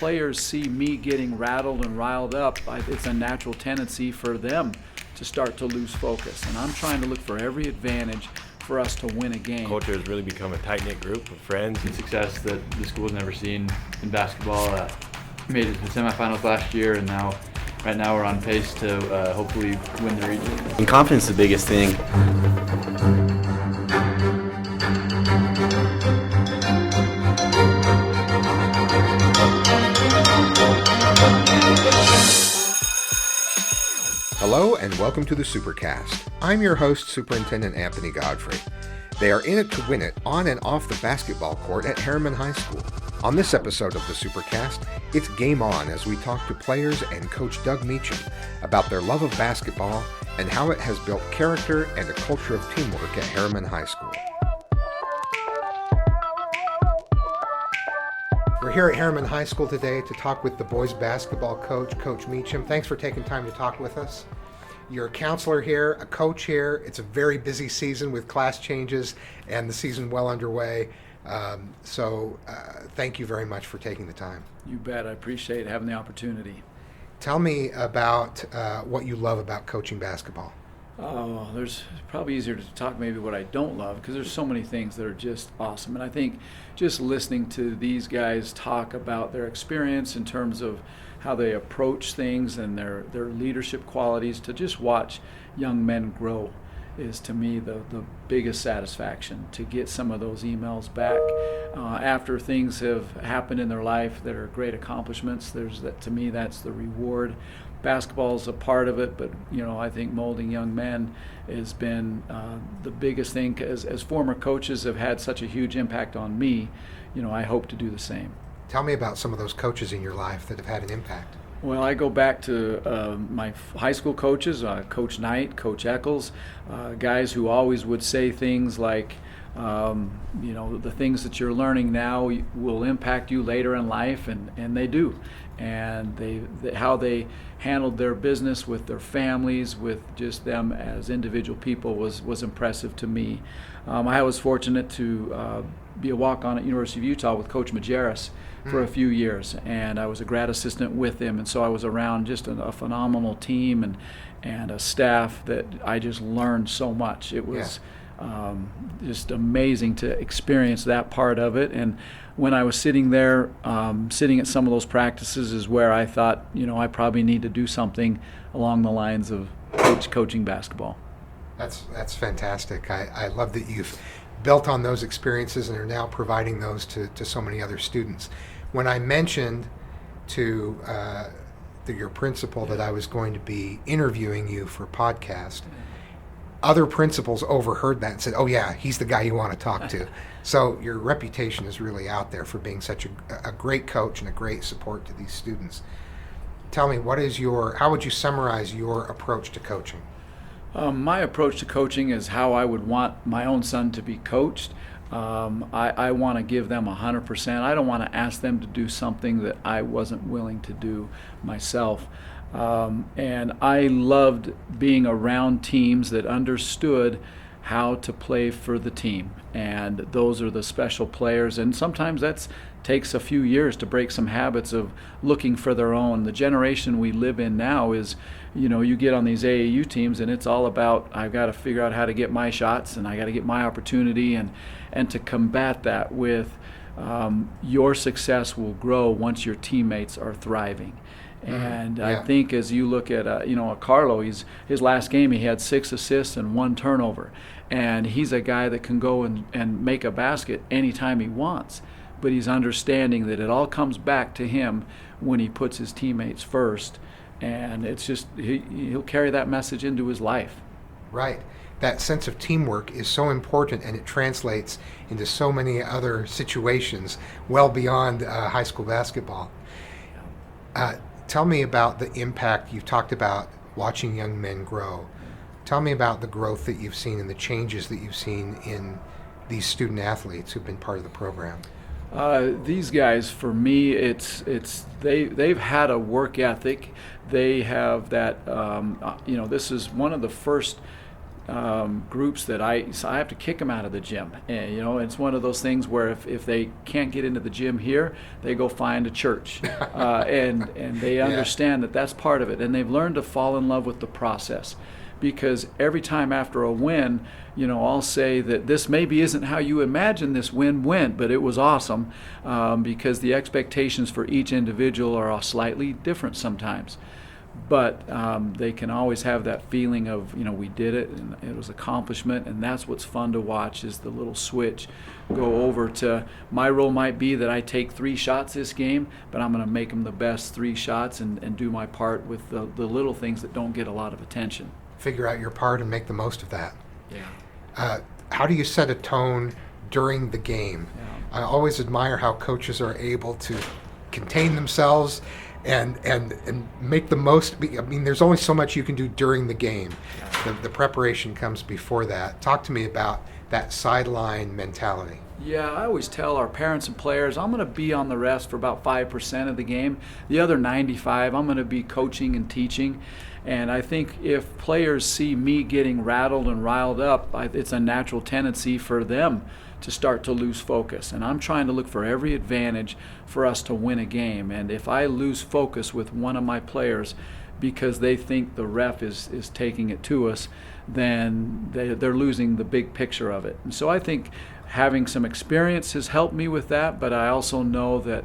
players see me getting rattled and riled up, it's a natural tendency for them to start to lose focus. And I'm trying to look for every advantage for us to win a game. Culture has really become a tight-knit group of friends. The success that the school's never seen in basketball. Made it to the semifinals last year, and right now we're on pace to hopefully win the region. And confidence is the biggest thing. Hello and welcome to the Supercast. I'm your host, Superintendent Anthony Godfrey. They are in it to win it on and off the basketball court at Herriman High School. On this episode of the Supercast, it's game on as we talk to players and Coach Doug Meacham about their love of basketball and how it has built character and a culture of teamwork at Herriman High School. We're here at Herriman High School today to talk with the boys basketball coach, Coach Meacham. Thanks for taking time to talk with us. You're a counselor here, a coach here. It's a very busy season with class changes and the season well underway. So thank you very much for taking the time. You bet. I appreciate having the opportunity. Tell me about what you love about coaching basketball. Oh, there's probably easier to talk maybe what I don't love, because there's so many things that are just awesome. And I think just listening to these guys talk about their experience in terms of how they approach things and their leadership qualities, to just watch young men grow is to me the biggest satisfaction. To get some of those emails back after things have happened in their life that are great accomplishments, to me that's the reward. Basketball is a part of it, but I think molding young men has been the biggest thing. As former coaches have had such a huge impact on me, I hope to do the same. Tell me about some of those coaches in your life that have had an impact. Well, I go back to my high school coaches, Coach Knight, Coach Eccles, guys who always would say things like, the things that you're learning now will impact you later in life, and they do. And how they handled their business with their families, with just them as individual people was impressive to me. I was fortunate to be a walk-on at University of Utah with Coach Majerus for a few years, and I was a grad assistant with him, and so I was around just a phenomenal team and a staff that I just learned so much. It was just amazing to experience that part of it. And when I was sitting there, sitting at some of those practices is where I thought, I probably need to do something along the lines of coaching basketball. That's fantastic. I love that you've built on those experiences and are now providing those to so many other students. When I mentioned to your principal that I was going to be interviewing you for a podcast, other principals overheard that and said, oh yeah, he's the guy you want to talk to. So your reputation is really out there for being such a great coach and a great support to these students. Tell me, how would you summarize your approach to coaching? My approach to coaching is how I would want my own son to be coached. I want to give them 100%. I don't want to ask them to do something that I wasn't willing to do myself. And I loved being around teams that understood how to play for the team. And those are the special players. And sometimes that takes a few years to break some habits of looking for their own. The generation we live in now is, you get on these AAU teams and it's all about, I've got to figure out how to get my shots and I got to get my opportunity. And to combat that with your success will grow once your teammates are thriving. And yeah. I think as you look at a Carlo, his last game he had 6 assists and 1 turnover, and he's a guy that can go and make a basket anytime he wants, but he's understanding that it all comes back to him when he puts his teammates first, and it's just he'll carry that message into his life. Right. That sense of teamwork is so important, and it translates into so many other situations well beyond high school basketball. Tell me about the impact. You've talked about watching young men grow. Tell me about the growth that you've seen and the changes that you've seen in these student athletes who've been part of the program. These guys, for me, they've had a work ethic. They have that. This is one of the first groups that so I have to kick them out of the gym. And, it's one of those things where if they can't get into the gym here, they go find a church, and they understand that that's part of it, and they've learned to fall in love with the process. Because every time after a win, I'll say that this maybe isn't how you imagine this win went, but it was awesome, because the expectations for each individual are slightly different sometimes. But they can always have that feeling of, we did it, and it was accomplishment, and that's what's fun to watch, is the little switch go over to, my role might be that I take 3 shots this game, but I'm going to make them the best 3 shots and do my part with the little things that don't get a lot of attention. Figure out your part and make the most of that. Yeah. How do you set a tone during the game? Yeah. I always admire how coaches are able to contain themselves and make the most. I mean, there's only so much you can do during the game. Yeah. The preparation comes before that. Talk to me about that sideline mentality. Yeah, I always tell our parents and players, I'm going to be on the rest for about 5% of the game. The other 95, I'm going to be coaching and teaching. And I think if players see me getting rattled and riled up, it's a natural tendency for them to start to lose focus. And I'm trying to look for every advantage for us to win a game. And if I lose focus with one of my players because they think the ref is taking it to us, then they're losing the big picture of it. And so I think having some experience has helped me with that, but I also know that,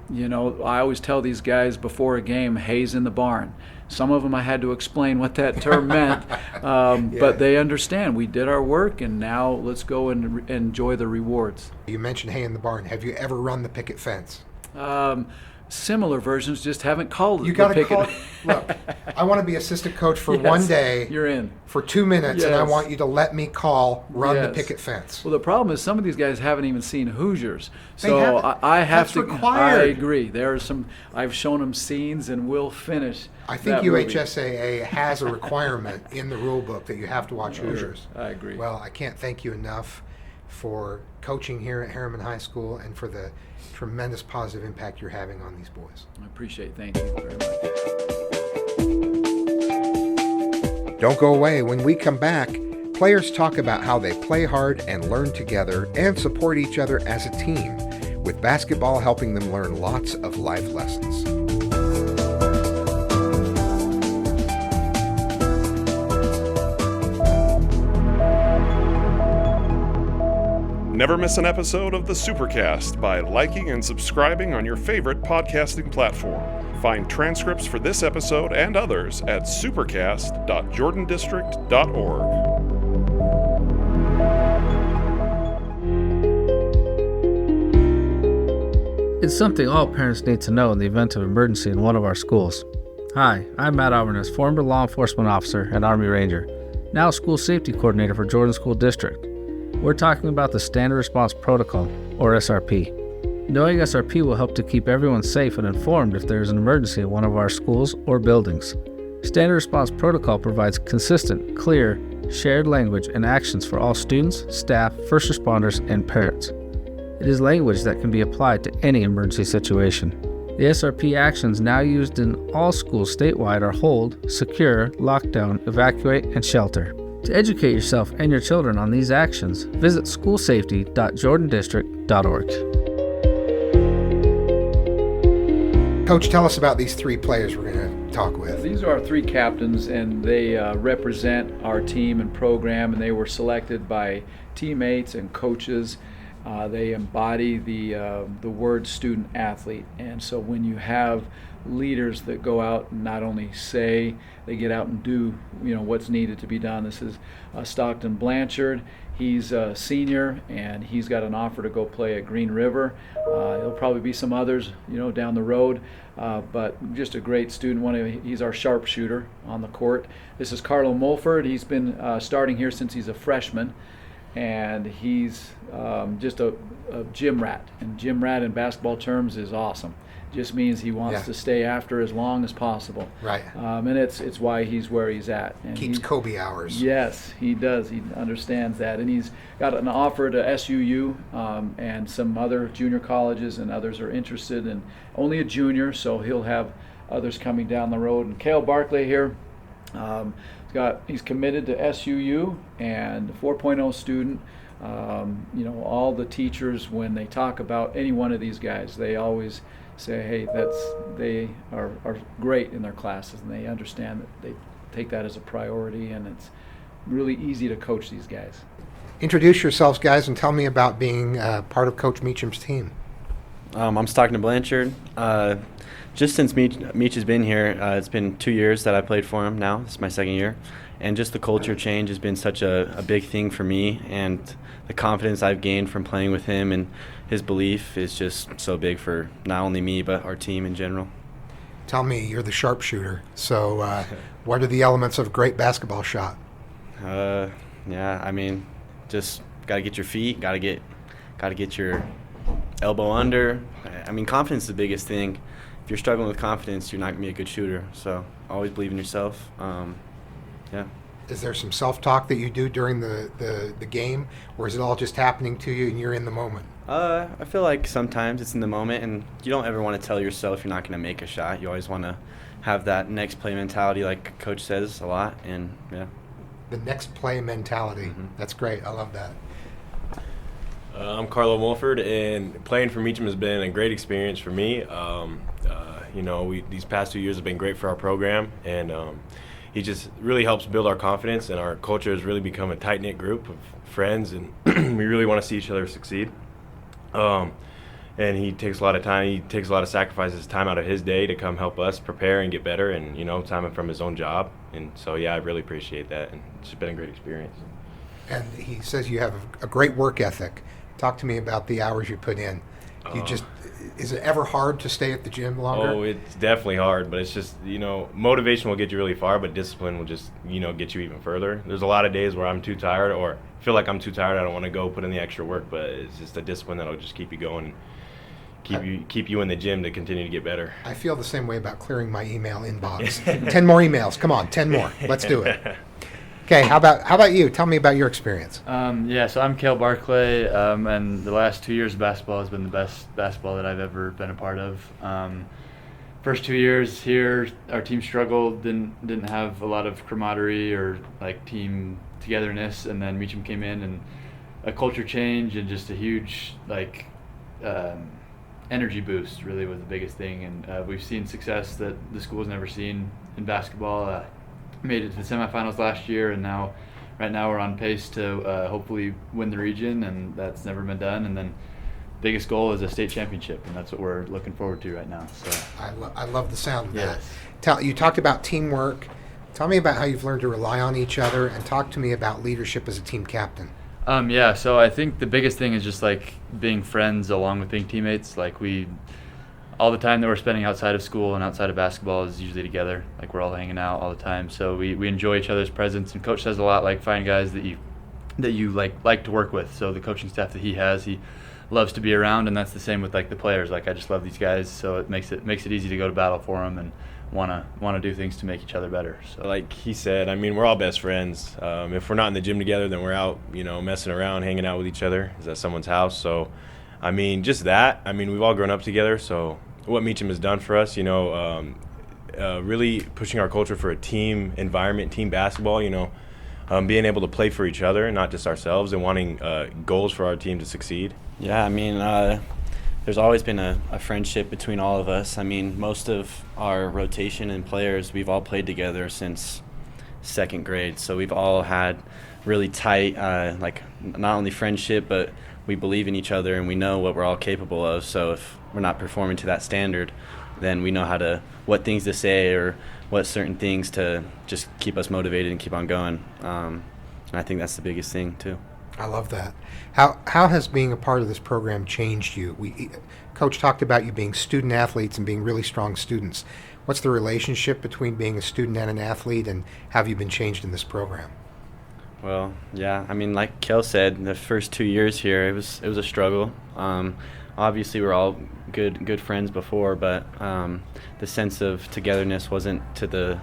I always tell these guys before a game, hay's in the barn. Some of them I had to explain what that term meant, but they understand. We did our work, and now let's go and enjoy the rewards. You mentioned hay in the barn. Have you ever run the picket fence? Similar versions, just haven't called it. You got to call it. Look, I want to be assistant coach for one day. You're in. For 2 minutes, and I Yes. want you to let me run the Yes. picket fence. Well, the problem is some of these guys haven't even seen Hoosiers, They so haven't. I have That's to. required. I agree. There are some. I've shown them scenes, and we'll finish. I think that movie. UHSAA has a requirement in the rule book that you have to watch Hoosiers. I agree. Well, I can't thank you enough for coaching here at Herriman High School and for the tremendous positive impact you're having on these boys. I appreciate it. Thank you very much. Don't go away. When we come back, players talk about how they play hard and learn together and support each other as a team, with basketball helping them learn lots of life lessons. Never miss an episode of the Supercast by liking and subscribing on your favorite podcasting platform. Find transcripts for this episode and others at supercast.jordandistrict.org. It's something all parents need to know in the event of emergency in one of our schools. Hi, I'm Matt Alvarez, former law enforcement officer and Army Ranger, now school safety coordinator for Jordan School District. We're talking about the Standard Response Protocol, or SRP. Knowing SRP will help to keep everyone safe and informed if there is an emergency at one of our schools or buildings. Standard Response Protocol provides consistent, clear, shared language and actions for all students, staff, first responders, and parents. It is language that can be applied to any emergency situation. The SRP actions now used in all schools statewide are hold, secure, lockdown, evacuate, and shelter. To educate yourself and your children on these actions, visit schoolsafety.jordandistrict.org. Coach, tell us about these 3 players we're going to talk with. These are our 3 captains, and they represent our team and program, and they were selected by teammates and coaches. They embody the word student athlete, and so when you have leaders that go out and not only say, they get out and do what's needed to be done. This is Stockton Blanchard. He's a senior, and he's got an offer to go play at Green River. There'll probably be some others down the road, but just a great student. He's our sharpshooter on the court. This is Carlo Mulford. He's been starting here since he's a freshman, and he's just a gym rat, and gym rat in basketball terms is awesome. Just means he wants to stay after as long as possible. Right. And it's why he's where he's at. And Keeps Kobe hours. Yes, he does. He understands that. And he's got an offer to SUU and some other junior colleges, and others are interested. And only a junior, so he'll have others coming down the road. And Cale Barkley here, He's committed to SUU and a 4.0 student. All the teachers, when they talk about any one of these guys, they always say, hey, they are great in their classes, and they understand that they take that as a priority, and it's really easy to coach these guys. Introduce yourselves, guys, and tell me about being part of Coach Meacham's team. I'm Stockton Blanchard. Just since Meach has been here, it's been 2 years that I played for him now. This is my second year. And just the culture change has been such a big thing for me, and the confidence I've gained from playing with him and his belief is just so big for not only me but our team in general. Tell me, you're the sharpshooter, so what are the elements of a great basketball shot? Just got to get your feet, got to get your elbow under. Confidence is the biggest thing. If you're struggling with confidence, you're not going to be a good shooter. So always believe in yourself. Is there some self-talk that you do during the game, or is it all just happening to you and you're in the moment? I feel like sometimes it's in the moment, and you don't ever want to tell yourself you're not going to make a shot. You always want to have that next play mentality, like Coach says a lot, and yeah. The next play mentality. Mm-hmm. That's great. I love that. I'm Carlo Mulford, and playing for Meacham has been a great experience for me. These past 2 years have been great for our program, and he just really helps build our confidence, and our culture has really become a tight-knit group of friends, and we really want to see each other succeed. And he takes a lot of time. He takes a lot of sacrifices, time out of his day to come help us prepare and get better, and time from his own job. And so, yeah, I really appreciate that, and it's just been a great experience. And he says you have a great work ethic. Talk to me about the hours you put in. Is it ever hard to stay at the gym longer? Oh, it's definitely hard, but it's just, motivation will get you really far, but discipline will just, get you even further. There's a lot of days where I'm too tired or feel like I'm too tired. I don't want to go put in the extra work, but it's just a discipline that'll just keep you going, keep you in the gym to continue to get better. I feel the same way about clearing my email inbox. 10 more emails. Come on, 10 more. Let's do it. Okay, how about you? Tell me about your experience. So I'm Cale Barclay, and the last 2 years of basketball has been the best basketball that I've ever been a part of. First 2 years here, our team struggled, didn't have a lot of camaraderie or team togetherness, and then Meacham came in and a culture change and just a huge energy boost really was the biggest thing, and we've seen success that the school's never seen in basketball. Made it to the semifinals last year, and right now we're on pace to hopefully win the region, and that's never been done. And then biggest goal is a state championship, and that's what we're looking forward to right now. So I love the sound of yes. that. You talked about teamwork. Tell me about how you've learned to rely on each other, and talk to me about leadership as a team captain. So I think the biggest thing is just being friends along with being teammates. All the time that we're spending outside of school and outside of basketball is usually together. We're all hanging out all the time, so we enjoy each other's presence. And Coach says a lot, find guys that you like to work with. So the coaching staff that he has, he loves to be around, and that's the same with the players. I just love these guys, so it makes it easy to go to battle for them and want to do things to make each other better. So like he said, we're all best friends. If we're not in the gym together, then we're out, messing around, hanging out with each other. Is at someone's house, so. Just that. We've all grown up together, so what Meacham has done for us, really pushing our culture for a team environment, team basketball, being able to play for each other, not just ourselves, and wanting goals for our team to succeed. Yeah, there's always been a friendship between all of us. Most of our rotation and players, we've all played together since second grade, so we've all had really tight, not only friendship, but we believe in each other and we know what we're all capable of. So if we're not performing to that standard, then we know what things to say or what certain things to just keep us motivated and keep on going. And I think that's the biggest thing too. I love that. How has being a part of this program changed you? Coach talked about you being student athletes and being really strong students. What's the relationship between being a student and an athlete, and have you been changed in this program? Well, yeah. Like Kel said, the first 2 years here, it was a struggle. Obviously, we're all good friends before, but the sense of togetherness wasn't to the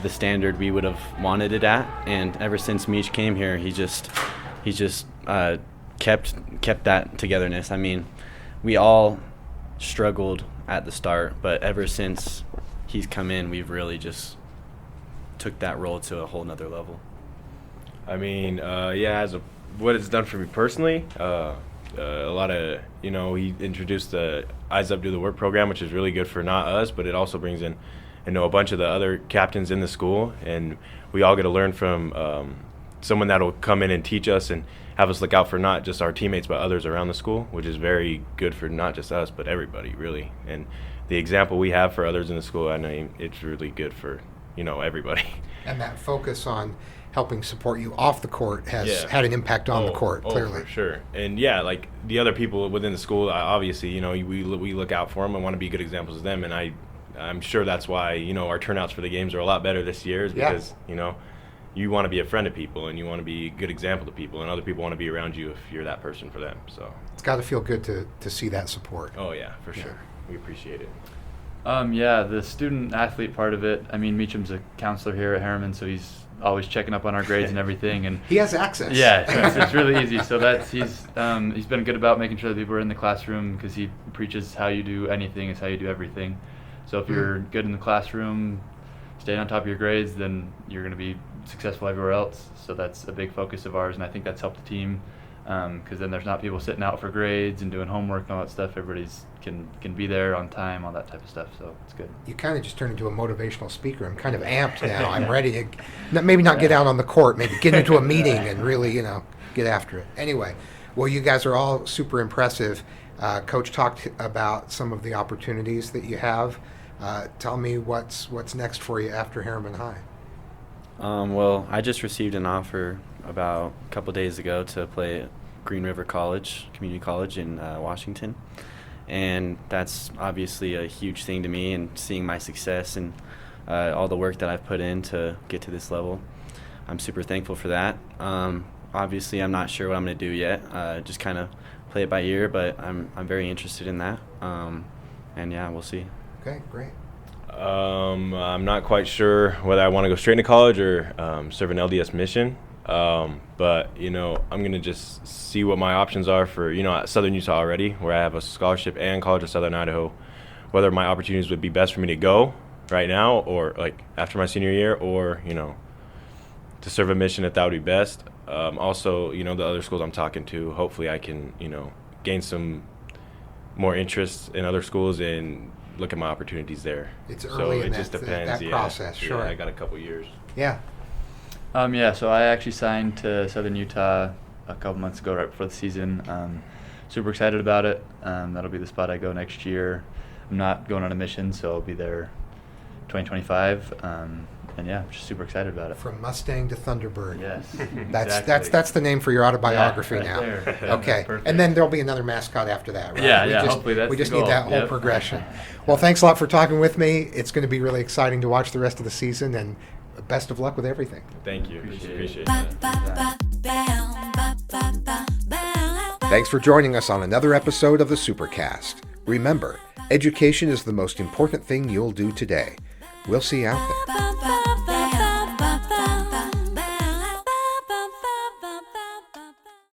standard we would have wanted it at. And ever since Meach came here, he just kept that togetherness. We all struggled at the start, but ever since he's come in, we've really just took that role to a whole nother level? I mean, what it's done for me personally, a lot of, he introduced the Eyes Up Do the Work program, which is really good for not us, but it also brings in, a bunch of the other captains in the school, and we all get to learn from someone that'll come in and teach us and have us look out for not just our teammates but others around the school, which is very good for not just us but everybody, really. And the example we have for others in the school, I know it's really good for everybody. And that focus on helping support you off the court has had an impact on the court, clearly. For sure. And like the other people within the school, obviously, we look out for them and want to be good examples of them. And I'm sure that's why, our turnouts for the games are a lot better this year, is because, you want to be a friend to people and you want to be a good example to people, and other people want to be around you if you're that person for them. So it's got to feel good to see that support. Oh, yeah, for sure. We appreciate it. The student athlete part of it, I mean, Meacham's a counselor here at Herriman, so he's always checking up on our grades and everything, and he has access. Yeah, it's really easy. So he's been good about making sure that people are in the classroom, because he preaches how you do anything is how you do everything. So if you're good in the classroom, staying on top of your grades, then you're going to be successful everywhere else. So that's a big focus of ours, and I think that's helped the team, because then there's not people sitting out for grades and doing homework and all that stuff. Everybody's can be there on time, all that type of stuff. So it's good. You kind of just turned into a motivational speaker. I'm kind of amped now. I'm ready to maybe not get out on the court, maybe get into a meeting and really get after it. Anyway, well, you guys are all super impressive. Coach talked about some of the opportunities that you have. Tell me what's next for you after Herriman High. Well, I just received an offer about a couple days ago to play at Green River College, Community College in Washington. And that's obviously a huge thing to me, and seeing my success and all the work that I've put in to get to this level, I'm super thankful for that. Obviously, I'm not sure what I'm going to do yet. Just kind of play it by ear, but I'm very interested in that. And yeah, we'll see. Okay, great. I'm not quite sure whether I want to go straight into college or serve an LDS mission. But, I'm going to just see what my options are for, at Southern Utah already, where I have a scholarship and College of Southern Idaho, whether my opportunities would be best for me to go right now or like after my senior year, or, to serve a mission if that would be best. Also, the other schools I'm talking to, hopefully I can, gain some more interest in other schools and look at my opportunities there. It's early so in it just depends. that process, sure. Yeah, I got a couple years. Yeah. So I actually signed to Southern Utah a couple months ago, right before the season. Super excited about it. That'll be the spot I go next year. I'm not going on a mission, so I'll be there 2025. And yeah, I'm just super excited about it. From Mustang to Thunderbird. Yes, that's the name for your autobiography right now. There. Yeah, okay, perfect. and then there'll be another mascot after that, right? Yeah, hopefully that's we just the goal. need that whole progression. Well, thanks a lot for talking with me. It's going to be really exciting to watch the rest of the season, and best of luck with everything. Thank you. Appreciate Thanks for joining us on another episode of the Supercast. Remember, education is the most important thing you'll do today. We'll see you out there.